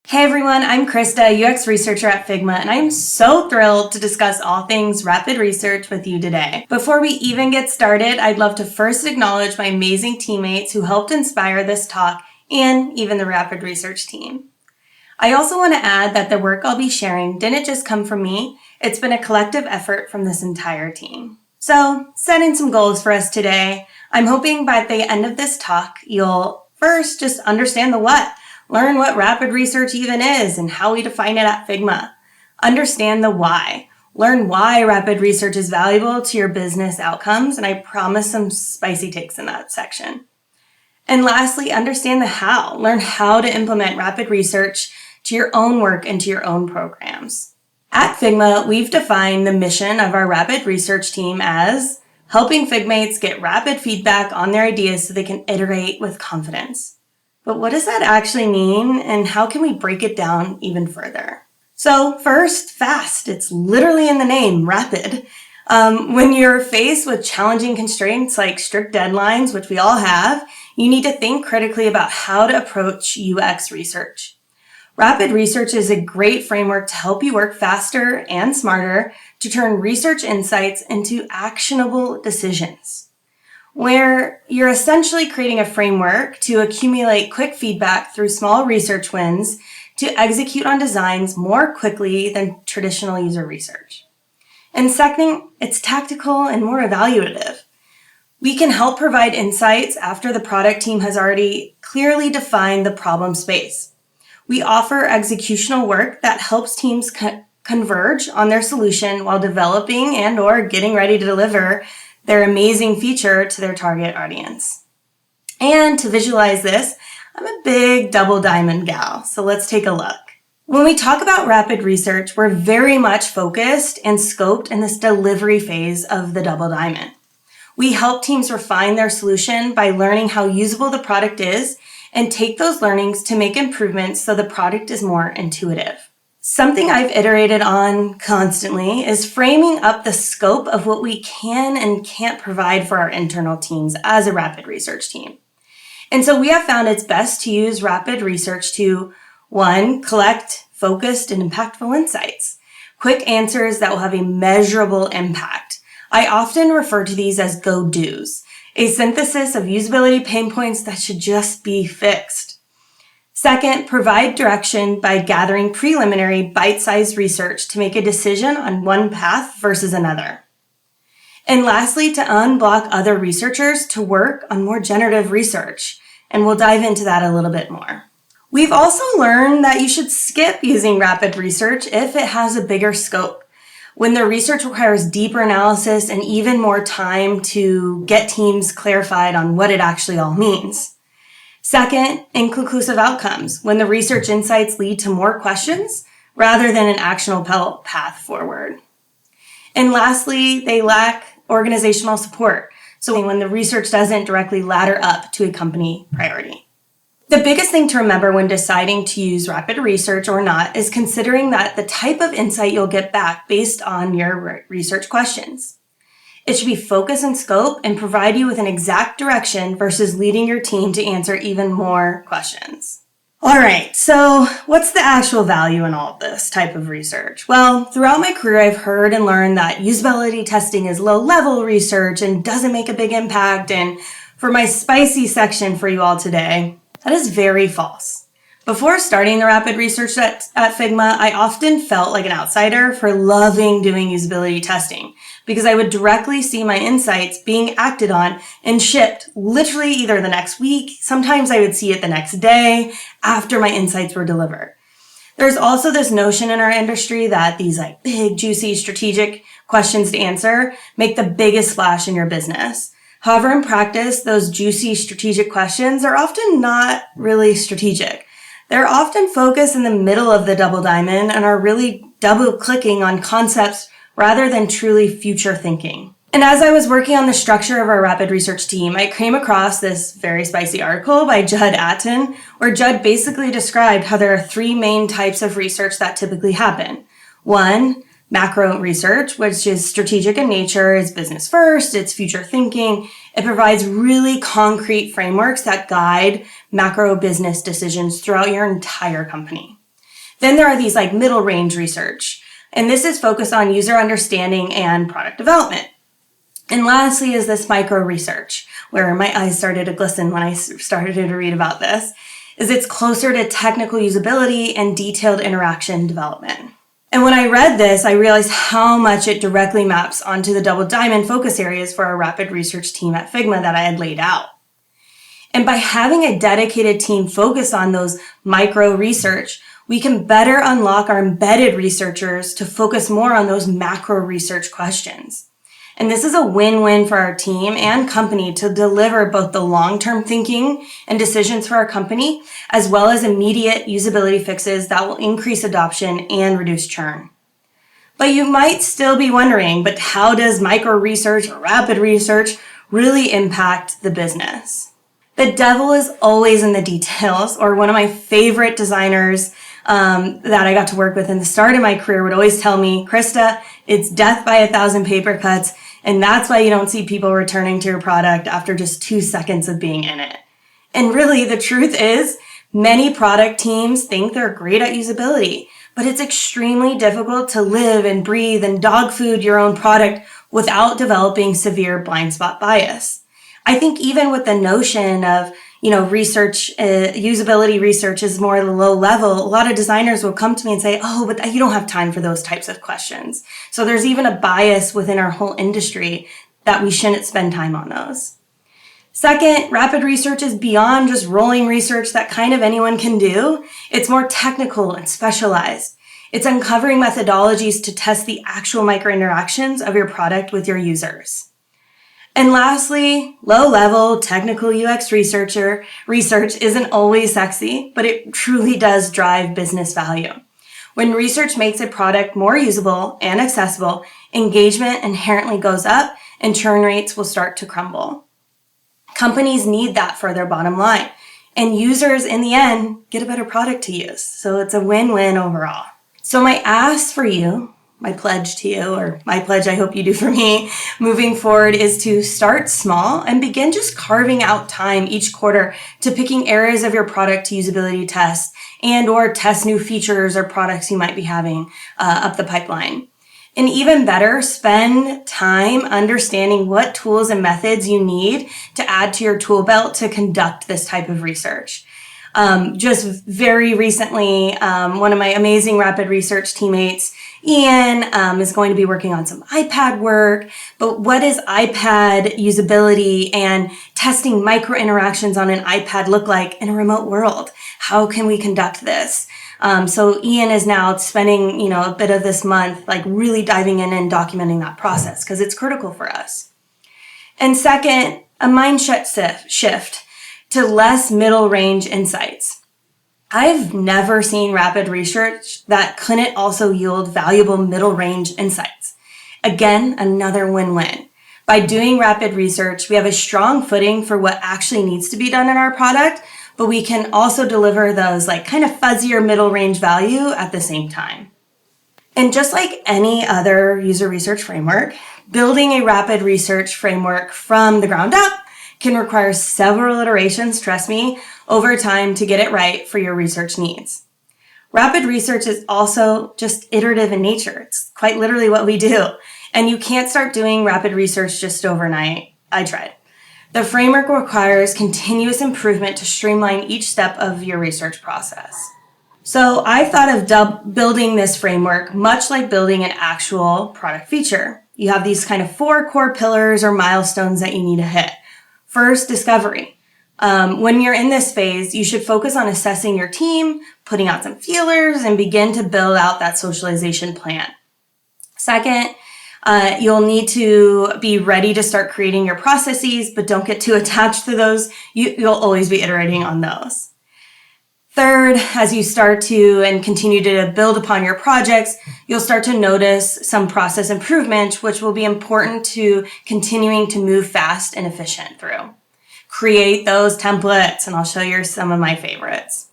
Hey everyone, I'm Christa, UX researcher at Figma, and I'm so thrilled to discuss all things rapid research with you today. Before we even get started, I'd love to first acknowledge my amazing teammates who helped inspire this talk and even the rapid research team. I also want to add that the work I'll be sharing didn't just come from me, it's been a collective effort from this entire team. So, setting some goals for us today. I'm hoping by the end of this talk, you'll first just understand the what. Learn what rapid research even is and how we define it at Figma. Understand the why. Learn why rapid research is valuable to your business outcomes, and I promise some spicy takes in that section. And lastly, understand the how. Learn how to implement rapid research to your own work and to your own programs. At Figma, we've defined the mission of our rapid research team as helping Figmates get rapid feedback on their ideas so they can iterate with confidence. But what does that actually mean, and how can we break it down even further? So first, fast. It's literally in the name, rapid. When you're faced with challenging constraints like strict deadlines, which we all have, you need to think critically about how to approach UX research. Rapid research is a great framework to help you work faster and smarter to turn research insights into actionable decisions, where you're essentially creating a framework to accumulate quick feedback through small research wins to execute on designs more quickly than traditional user research. And second, it's tactical and more evaluative. We can help provide insights after the product team has already clearly defined the problem space. We offer executional work that helps teams converge on their solution while developing and/or getting ready to deliver their amazing feature to their target audience. And to visualize this, I'm a big double diamond gal, so let's take a look. When we talk about rapid research, we're very much focused and scoped in this delivery phase of the double diamond. We help teams refine their solution by learning how usable the product is and take those learnings to make improvements so the product is more intuitive. Something I've iterated on constantly is framing up the scope of what we can and can't provide for our internal teams as a rapid research team. And so we have found it's best to use rapid research to, 1, collect focused and impactful insights, quick answers that will have a measurable impact. I often refer to these as go-dos, a synthesis of usability pain points that should just be fixed. Second, provide direction by gathering preliminary bite-sized research to make a decision on one path versus another. And lastly, to unblock other researchers to work on more generative research, and we'll dive into that a little bit more. We've also learned that you should skip using rapid research if it has a bigger scope, when the research requires deeper analysis and even more time to get teams clarified on what it actually all means. Second, inconclusive outcomes, when the research insights lead to more questions rather than an actionable path forward. And lastly, they lack organizational support, so when the research doesn't directly ladder up to a company priority. The biggest thing to remember when deciding to use rapid research or not is considering that the type of insight you'll get back based on your research questions. It should be focus and scope and provide you with an exact direction versus leading your team to answer even more questions. All right, so what's the actual value in all of this type of research? Well, throughout my career, I've heard and learned that usability testing is low-level research and doesn't make a big impact. And for my spicy section for you all today, that is very false. Before starting the rapid research at Figma, I often felt like an outsider for loving doing usability testing because I would directly see my insights being acted on and shipped literally either the next week. Sometimes I would see it the next day after my insights were delivered. There's also this notion in our industry that these big, juicy, strategic questions to answer make the biggest splash in your business. However, in practice, those juicy, strategic questions are often not really strategic. They're often focused in the middle of the double diamond and are really double-clicking on concepts rather than truly future thinking. And as I was working on the structure of our rapid research team, I came across this very spicy article by Judd Atten, where Judd basically described how there are 3 main types of research that typically happen. 1, macro research, which is strategic in nature, is business first, it's future thinking. It provides really concrete frameworks that guide macro business decisions throughout your entire company. Then there are these like middle range research, and this is focused on user understanding and product development. And lastly is this micro research, where my eyes started to glisten when I started to read about this, is it's closer to technical usability and detailed interaction development. And when I read this, I realized how much it directly maps onto the double diamond focus areas for our rapid research team at Figma that I had laid out. And by having a dedicated team focused on those micro research, we can better unlock our embedded researchers to focus more on those macro research questions. And this is a win-win for our team and company to deliver both the long-term thinking and decisions for our company, as well as immediate usability fixes that will increase adoption and reduce churn. But you might still be wondering, but how does micro research or rapid research really impact the business? The devil is always in the details, or one of my favorite designers that I got to work with in the start of my career would always tell me, Christa, it's death by 1,000 paper cuts, and that's why you don't see people returning to your product after just 2 seconds of being in it. And really, the truth is, many product teams think they're great at usability, but it's extremely difficult to live and breathe and dog food your own product without developing severe blind spot bias. I think even with the notion of, research, usability research is more low level, a lot of designers will come to me and say, oh, but you don't have time for those types of questions. So there's even a bias within our whole industry that we shouldn't spend time on those. Second, rapid research is beyond just rolling research that kind of anyone can do. It's more technical and specialized. It's uncovering methodologies to test the actual micro interactions of your product with your users. And lastly, low-level technical UX research isn't always sexy, but it truly does drive business value. When research makes a product more usable and accessible, engagement inherently goes up and churn rates will start to crumble. Companies need that for their bottom line, and users in the end get a better product to use. So it's a win-win overall. So my ask for you, my pledge to you, or my pledge I hope you do for me moving forward, is to start small and begin just carving out time each quarter to picking areas of your product to usability test and or test new features or products you might be having up the pipeline. And even better, spend time understanding what tools and methods you need to add to your tool belt to conduct this type of research. Just very recently, one of my amazing rapid research teammates, Ian, is going to be working on some iPad work. But what is iPad usability and testing micro interactions on an iPad look like in a remote world? How can we conduct this? So Ian is now spending, a bit of this month, really diving in and documenting that process because it's critical for us. And second, a mindset shift to less middle range insights. I've never seen rapid research that couldn't also yield valuable middle range insights. Again, another win-win. By doing rapid research, we have a strong footing for what actually needs to be done in our product, but we can also deliver those kind of fuzzier middle range value at the same time. And just like any other user research framework, building a rapid research framework from the ground up can require several iterations, trust me, over time to get it right for your research needs. Rapid research is also just iterative in nature. It's quite literally what we do. And you can't start doing rapid research just overnight. I tried. The framework requires continuous improvement to streamline each step of your research process. So I thought of building this framework much like building an actual product feature. You have these kind of 4 core pillars or milestones that you need to hit. First, discovery. When you're in this phase, you should focus on assessing your team, putting out some feelers, and begin to build out that socialization plan. Second, you'll need to be ready to start creating your processes, but don't get too attached to those. You'll always be iterating on those. Third, as you start to and continue to build upon your projects, you'll start to notice some process improvement, which will be important to continuing to move fast and efficient through. Create those templates, and I'll show you some of my favorites.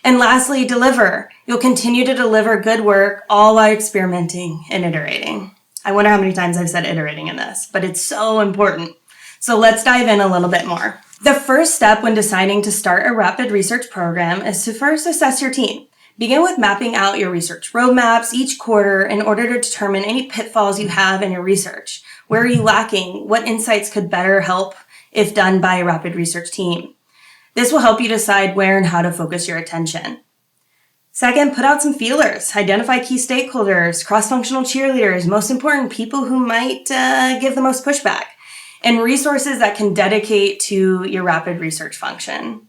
And lastly, deliver. You'll continue to deliver good work, all while experimenting and iterating. I wonder how many times I've said iterating in this, but it's so important. So let's dive in a little bit more. The first step when deciding to start a rapid research program is to first assess your team. Begin with mapping out your research roadmaps each quarter in order to determine any pitfalls you have in your research. Where are you lacking? What insights could better help if done by a rapid research team? This will help you decide where and how to focus your attention. Second, put out some feelers. Identify key stakeholders, cross-functional cheerleaders, most important, people who might give the most pushback, and resources that can dedicate to your rapid research function.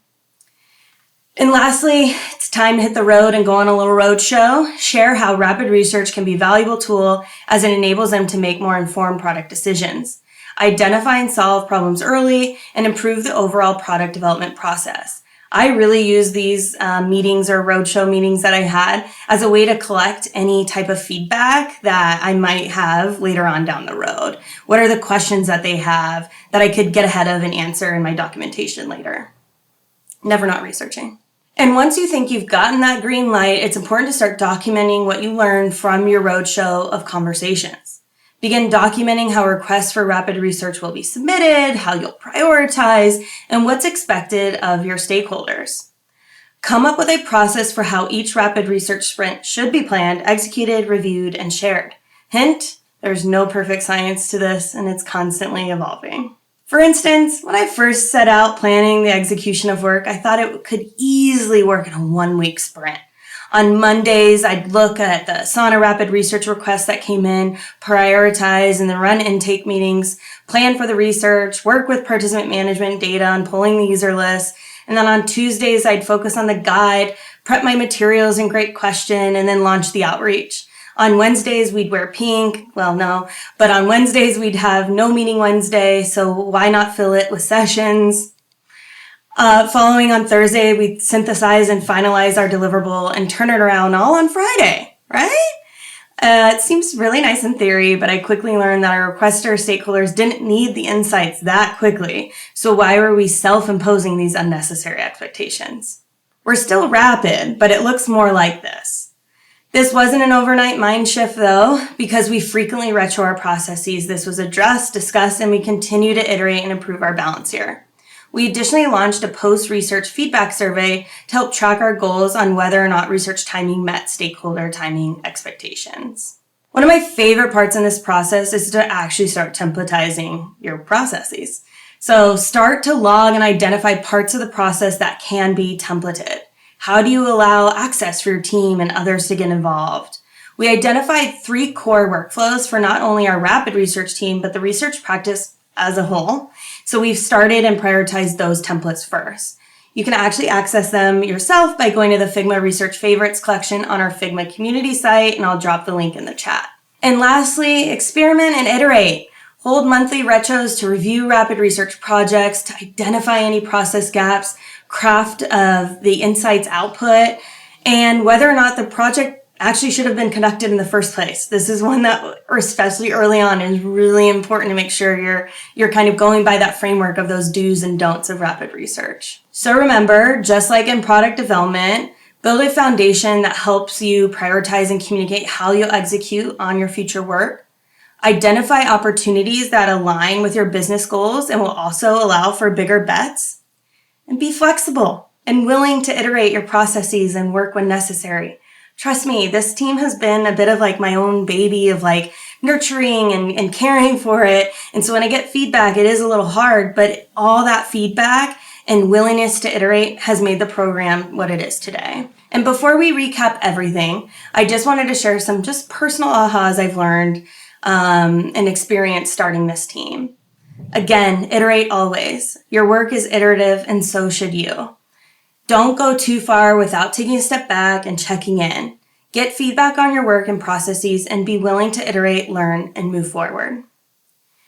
And lastly, it's time to hit the road and go on a little road show. Share how rapid research can be a valuable tool as it enables them to make more informed product decisions. Identify and solve problems early and improve the overall product development process. I really use these meetings or roadshow meetings that I had as a way to collect any type of feedback that I might have later on down the road. What are the questions that they have that I could get ahead of and answer in my documentation later? Never not researching. And once you think you've gotten that green light, it's important to start documenting what you learned from your roadshow of conversations. Begin documenting how requests for rapid research will be submitted, how you'll prioritize, and what's expected of your stakeholders. Come up with a process for how each rapid research sprint should be planned, executed, reviewed, and shared. Hint, there's no perfect science to this, and it's constantly evolving. For instance, when I first set out planning the execution of work, I thought it could easily work in a 1-week sprint. On Mondays, I'd look at the Asana rapid research requests that came in, prioritize, and then run intake meetings, plan for the research, work with participant management data on pulling the user list. And then on Tuesdays, I'd focus on the guide, prep my materials and great question, and then launch the outreach. On Wednesdays, we'd wear pink. Well, no, but on Wednesdays, we'd have no meeting Wednesday, so why not fill it with sessions? Following on Thursday, we'd synthesize and finalize our deliverable and turn it around all on Friday, right? It seems really nice in theory, but I quickly learned that our requester stakeholders didn't need the insights that quickly. So why were we self-imposing these unnecessary expectations? We're still rapid, but it looks more like this. This wasn't an overnight mind shift though, because we frequently retro our processes. This was addressed, discussed, and we continue to iterate and improve our balance here. We additionally launched a post-research feedback survey to help track our goals on whether or not research timing met stakeholder timing expectations. One of my favorite parts in this process is to actually start templatizing your processes. So start to log and identify parts of the process that can be templated. How do you allow access for your team and others to get involved? We identified 3 core workflows for not only our rapid research team, but the research practice as a whole. So we've started and prioritized those templates first. You can actually access them yourself by going to the Figma Research Favorites collection on our Figma community site, and I'll drop the link in the chat. And lastly, experiment and iterate. Hold monthly retros to review rapid research projects, to identify any process gaps, craft of the insights output, and whether or not the project actually should have been conducted in the first place. This is one that, or especially early on, is really important to make sure you're kind of going by that framework of those do's and don'ts of rapid research. So remember, just like in product development, build a foundation that helps you prioritize and communicate how you'll execute on your future work. Identify opportunities that align with your business goals and will also allow for bigger bets. And be flexible and willing to iterate your processes and work when necessary. Trust me, this team has been a bit of like my own baby of like nurturing and caring for it. And so when I get feedback, it is a little hard, but all that feedback and willingness to iterate has made the program what it is today. And before we recap everything, I just wanted to share some just personal ahas I've learned and experienced starting this team. Again, iterate always. Your work is iterative and so should you. Don't go too far without taking a step back and checking in. Get feedback on your work and processes and be willing to iterate, learn, and move forward.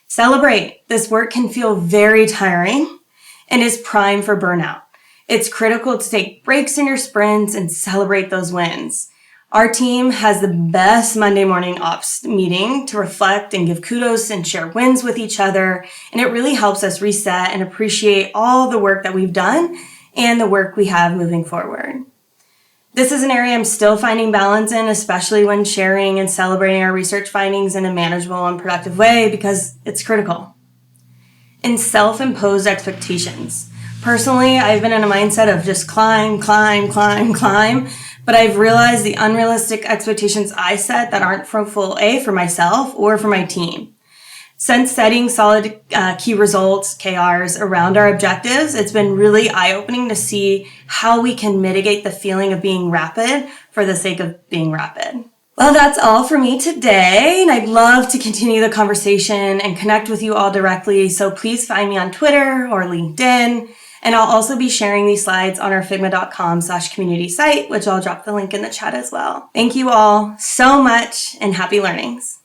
Celebrate. This work can feel very tiring and is prime for burnout. It's critical to take breaks in your sprints and celebrate those wins. Our team has the best Monday morning ops meeting to reflect and give kudos and share wins with each other. And it really helps us reset and appreciate all the work that we've done and the work we have moving forward. This is an area I'm still finding balance in, especially when sharing and celebrating our research findings in a manageable and productive way, because it's critical. And self-imposed expectations. Personally, I've been in a mindset of just climb, but I've realized the unrealistic expectations I set that aren't fruitful, for myself or for my team. Since setting solid key results, KRs, around our objectives, it's been really eye-opening to see how we can mitigate the feeling of being rapid for the sake of being rapid. Well, that's all for me today, and I'd love to continue the conversation and connect with you all directly, so please find me on Twitter or LinkedIn, and I'll also be sharing these slides on our figma.com/community site, which I'll drop the link in the chat as well. Thank you all so much, and happy learnings.